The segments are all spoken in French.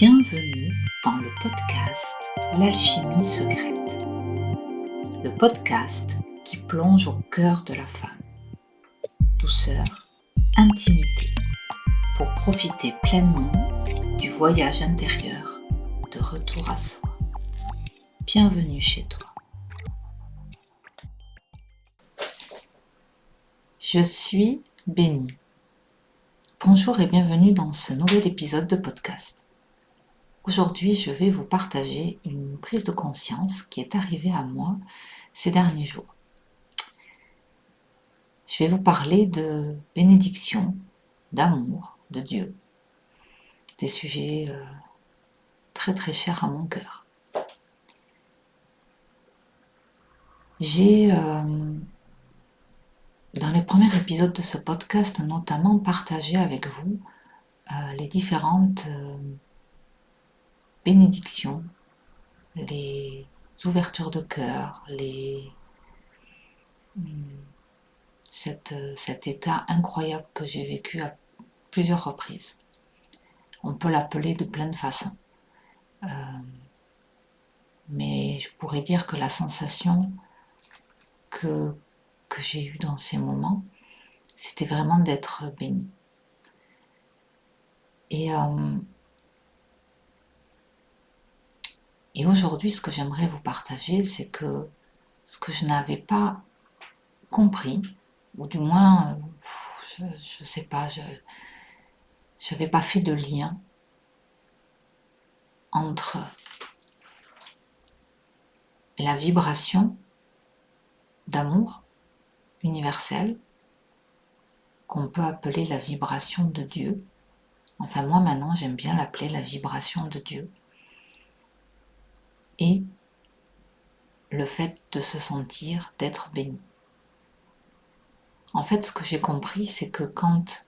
Bienvenue dans le podcast L'alchimie secrète, le podcast qui plonge au cœur de la femme. Douceur, intimité, pour profiter pleinement du voyage intérieur de retour à soi. Bienvenue chez toi. Je suis bénie. Bonjour et bienvenue dans ce nouvel épisode de podcast. Aujourd'hui, je vais vous partager une prise de conscience qui est arrivée à moi ces derniers jours. Je vais vous parler de bénédiction, d'amour, de Dieu, des sujets très très chers à mon cœur. J'ai, dans les premiers épisodes de ce podcast, notamment partagé avec vous les différentes bénédictions, les ouvertures de cœur, cet état incroyable que j'ai vécu à plusieurs reprises. On peut l'appeler de plein de façons. Mais je pourrais dire que la sensation que j'ai eue dans ces moments, c'était vraiment d'être bénie. Et aujourd'hui, ce que j'aimerais vous partager, c'est que ce que je n'avais pas compris, ou du moins, je sais pas, je n'avais pas fait de lien entre la vibration d'amour universel, qu'on peut appeler la vibration de Dieu. Enfin, moi maintenant, j'aime bien l'appeler la vibration de Dieu. Et le fait de se sentir, d'être béni. En fait, ce que j'ai compris, c'est que quand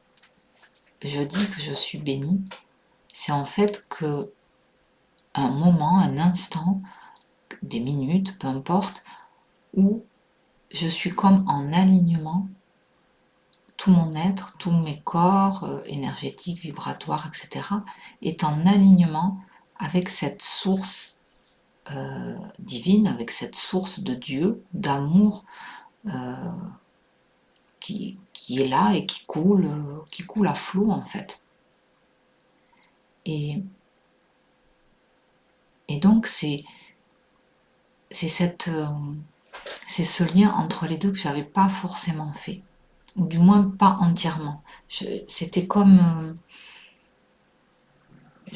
je dis que je suis bénie, c'est en fait que un moment, un instant, des minutes, peu importe, où je suis comme en alignement, tout mon être, tous mes corps énergétiques, vibratoires, etc., est en alignement avec cette source divine, avec cette source de Dieu, d'amour qui est là et qui coule à flot en fait. Et donc c'est ce lien entre les deux que j'avais pas forcément fait, ou du moins pas entièrement. C'était comme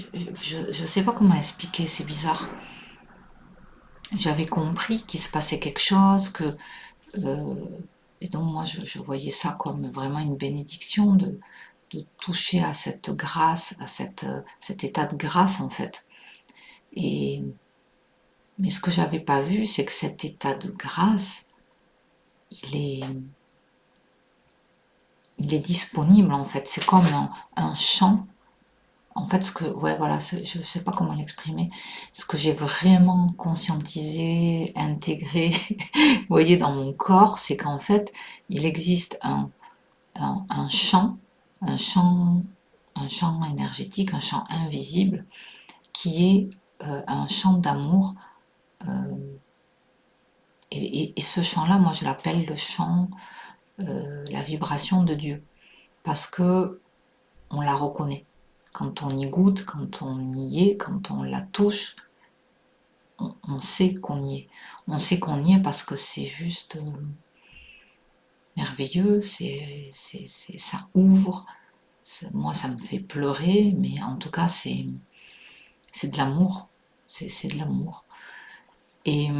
je sais pas comment expliquer, c'est bizarre. J'avais compris qu'il se passait quelque chose, que et donc moi je voyais ça comme vraiment une bénédiction de toucher à cette grâce, à cet état de grâce en fait. Mais ce que j'avais pas vu, c'est que cet état de grâce, il est disponible en fait. C'est comme un champ. En fait, je ne sais pas comment l'exprimer. Ce que j'ai vraiment conscientisé, intégré, vous voyez, dans mon corps, c'est qu'en fait, il existe un champ, un champ énergétique, un champ invisible, qui est un champ d'amour. Et ce champ-là, moi, je l'appelle le champ, la vibration de Dieu, parce que on la reconnaît. Quand on y goûte, quand on y est, quand on la touche, on sait qu'on y est. On sait qu'on y est parce que c'est juste merveilleux, ça ouvre. Moi, ça me fait pleurer, mais en tout cas, c'est de l'amour. C'est de l'amour. Mais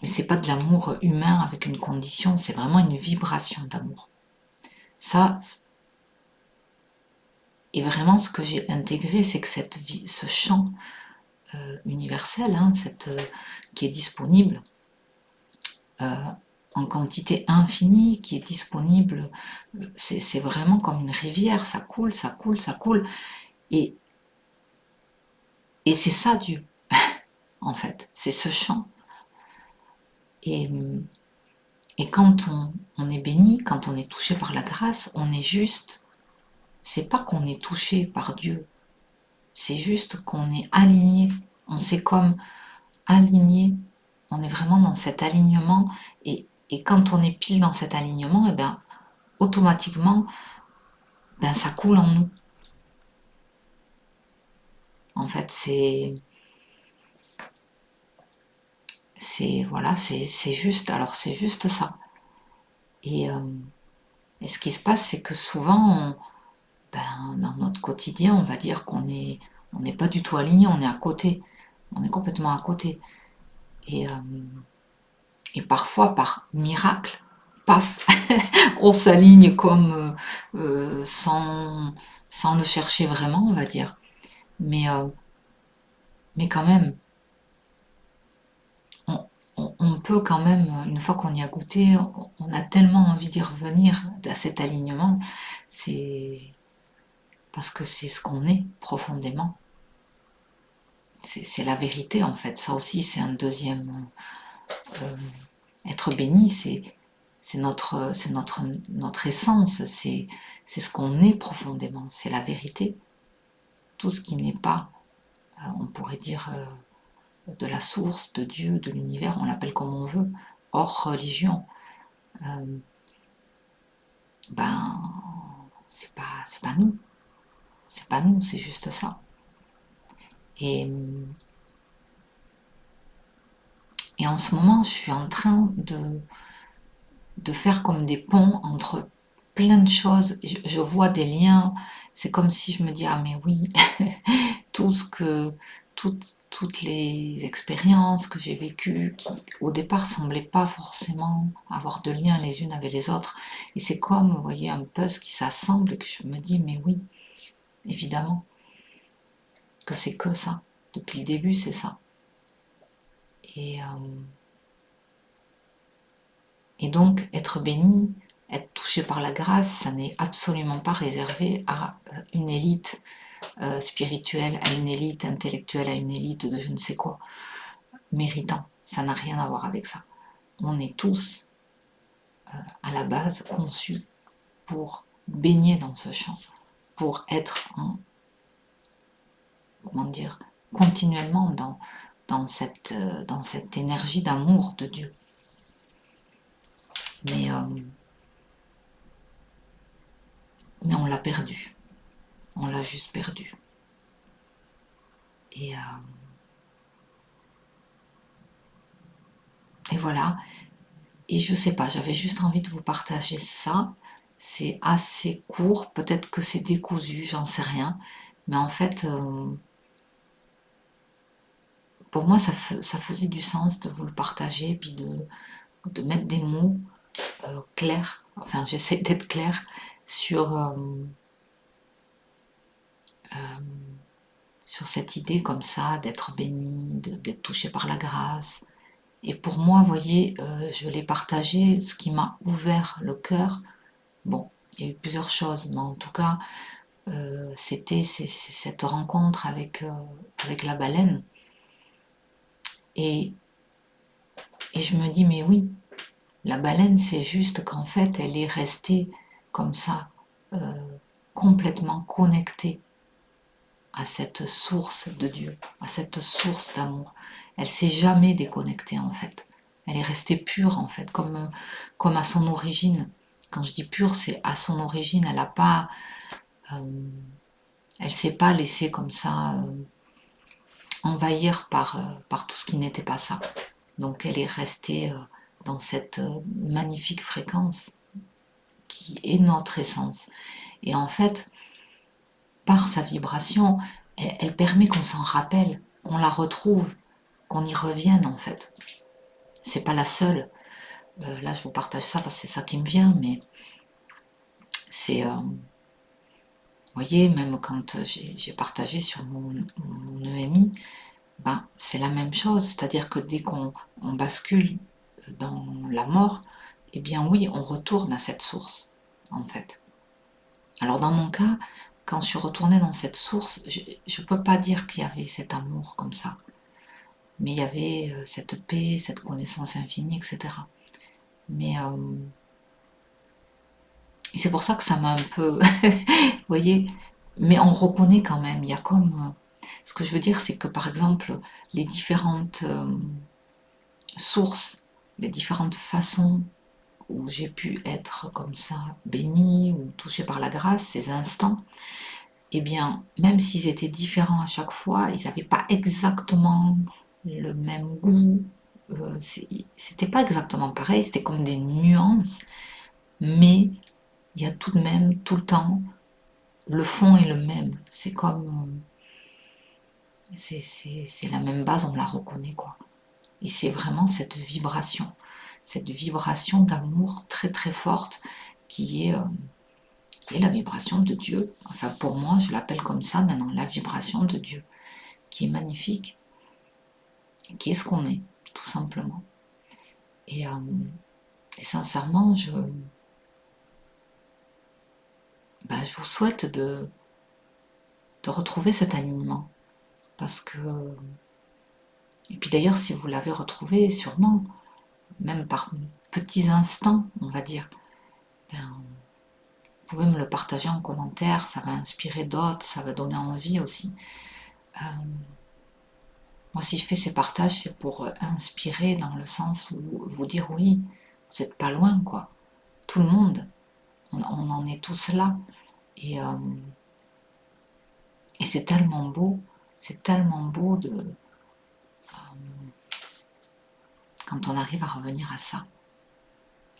c'est pas de l'amour humain avec une condition, c'est vraiment une vibration d'amour. Ça, et vraiment ce que j'ai intégré, c'est que ce champ universel, qui est disponible en quantité infinie, qui est disponible, c'est vraiment comme une rivière, ça coule, ça coule, ça coule. Et c'est ça Dieu, en fait, c'est ce champ. Et quand on est béni, quand on est touché par la grâce, on est juste, c'est pas qu'on est touché par Dieu, c'est juste qu'on est aligné, on s'est comme aligné, on est vraiment dans cet alignement, et quand on est pile dans cet alignement, et bien automatiquement, ben, ça coule en nous. En fait, voilà, c'est juste, alors c'est juste ça. Et, ce qui se passe, c'est que souvent, ben, dans notre quotidien, on va dire on n'est pas du tout aligné, on est à côté, on est complètement à côté. Et, parfois, par miracle, paf, on s'aligne comme sans le chercher vraiment, on va dire. Mais, mais quand même, on peut quand même, une fois qu'on y a goûté, on a tellement envie d'y revenir à cet alignement, c'est parce que c'est ce qu'on est profondément. C'est la vérité en fait. Ça aussi, c'est un deuxième. Être béni, c'est notre essence, c'est ce qu'on est profondément, c'est la vérité. Tout ce qui n'est pas, on pourrait dire, de la source, de Dieu, de l'univers, on l'appelle comme on veut, hors religion, ben c'est pas nous, c'est pas nous, c'est juste ça. Et en ce moment, je suis en train de faire comme des ponts entre plein de choses. Je vois des liens. C'est comme si je me dis, ah mais oui, tout ce que, toutes les expériences que j'ai vécues, qui au départ semblaient pas forcément avoir de lien les unes avec les autres. Et c'est comme, vous voyez, un puzzle qui s'assemble et que je me dis, mais oui, évidemment, que c'est que ça. Depuis le début, c'est ça. Et donc, être béni, être touché par la grâce, ça n'est absolument pas réservé à une élite spirituelle, à une élite intellectuelle, à une élite de je ne sais quoi, méritant. Ça n'a rien à voir avec ça. On est tous, à la base, conçus pour baigner dans ce champ, pour être comment dire, continuellement dans cette énergie d'amour de Dieu. Mais on l'a perdu. On l'a juste perdu. Et voilà. Et je sais pas, j'avais juste envie de vous partager ça. C'est assez court, peut-être que c'est décousu, j'en sais rien. Mais en fait, pour moi, ça faisait du sens de vous le partager, et puis de mettre des mots clairs. Enfin, j'essaie d'être claire sur cette idée comme ça, d'être béni, d'être touché par la grâce. Et pour moi, vous voyez, je l'ai partagé, ce qui m'a ouvert le cœur. Bon, il y a eu plusieurs choses, mais en tout cas, c'était cette rencontre avec la baleine. Et je me dis, mais oui, la baleine, c'est juste qu'en fait, elle est restée comme ça, complètement connectée à cette source de Dieu, à cette source d'amour. Elle s'est jamais déconnectée en fait. Elle est restée pure en fait, comme à son origine. Quand je dis pure, c'est à son origine. Elle a pas, elle s'est pas laissée comme ça envahir par tout ce qui n'était pas ça. Donc elle est restée dans cette magnifique fréquence qui est notre essence. Et en fait, par sa vibration, elle permet qu'on s'en rappelle, qu'on la retrouve, qu'on y revienne en fait. C'est pas la seule. Là, je vous partage ça parce que c'est ça qui me vient, mais c'est, vous voyez, même quand j'ai partagé sur mon EMI, ben, c'est la même chose. C'est-à-dire que dès qu'on bascule dans la mort, eh bien oui, on retourne à cette source, en fait. Alors dans mon cas, quand je suis retournée dans cette source, je ne peux pas dire qu'il y avait cet amour comme ça. Mais il y avait cette paix, cette connaissance infinie, etc. Mais et c'est pour ça que ça m'a un peu, vous voyez, mais on reconnaît quand même, il y a comme Ce que je veux dire, c'est que par exemple, les différentes sources, les différentes façons où j'ai pu être comme ça, bénie ou touchée par la grâce, ces instants, eh bien, même s'ils étaient différents à chaque fois, ils n'avaient pas exactement le même goût, c'était pas exactement pareil, c'était comme des nuances, mais il y a tout de même, tout le temps, le fond est le même. C'est comme, c'est la même base, on la reconnaît, quoi. Et c'est vraiment cette vibration d'amour très très forte qui est la vibration de Dieu. Enfin, pour moi, je l'appelle comme ça maintenant, la vibration de Dieu, qui est magnifique, qui est ce qu'on est, tout simplement. Et sincèrement, je vous souhaite de retrouver cet alignement. Parce que... Et puis d'ailleurs, si vous l'avez retrouvé, sûrement, même par petits instants, on va dire, vous pouvez me le partager en commentaire, ça va inspirer d'autres, ça va donner envie aussi. Moi, si je fais ces partages, c'est pour inspirer dans le sens où vous dire oui, vous n'êtes pas loin, quoi. Tout le monde, on en est tous là. Et c'est tellement beau de quand on arrive à revenir à ça.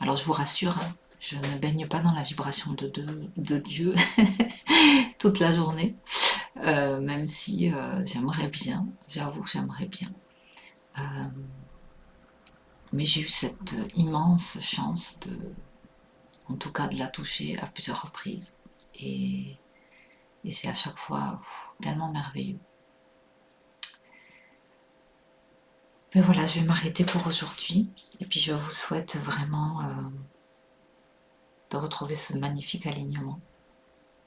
Alors je vous rassure, hein, je ne baigne pas dans la vibration de Dieu toute la journée, même si j'aimerais bien, j'avoue que j'aimerais bien. Mais j'ai eu cette immense chance en tout cas de la toucher à plusieurs reprises. Et c'est à chaque fois tellement merveilleux. Mais voilà, je vais m'arrêter pour aujourd'hui. Et puis je vous souhaite vraiment de retrouver ce magnifique alignement.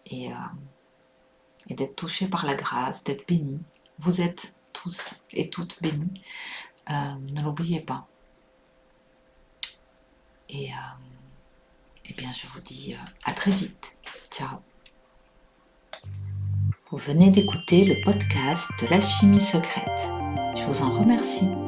Et d'être touché par la grâce, d'être béni. Vous êtes tous et toutes bénis. Ne l'oubliez pas. Et bien je vous dis à très vite. Ciao. Vous venez d'écouter le podcast de l'alchimie secrète. Je vous en remercie.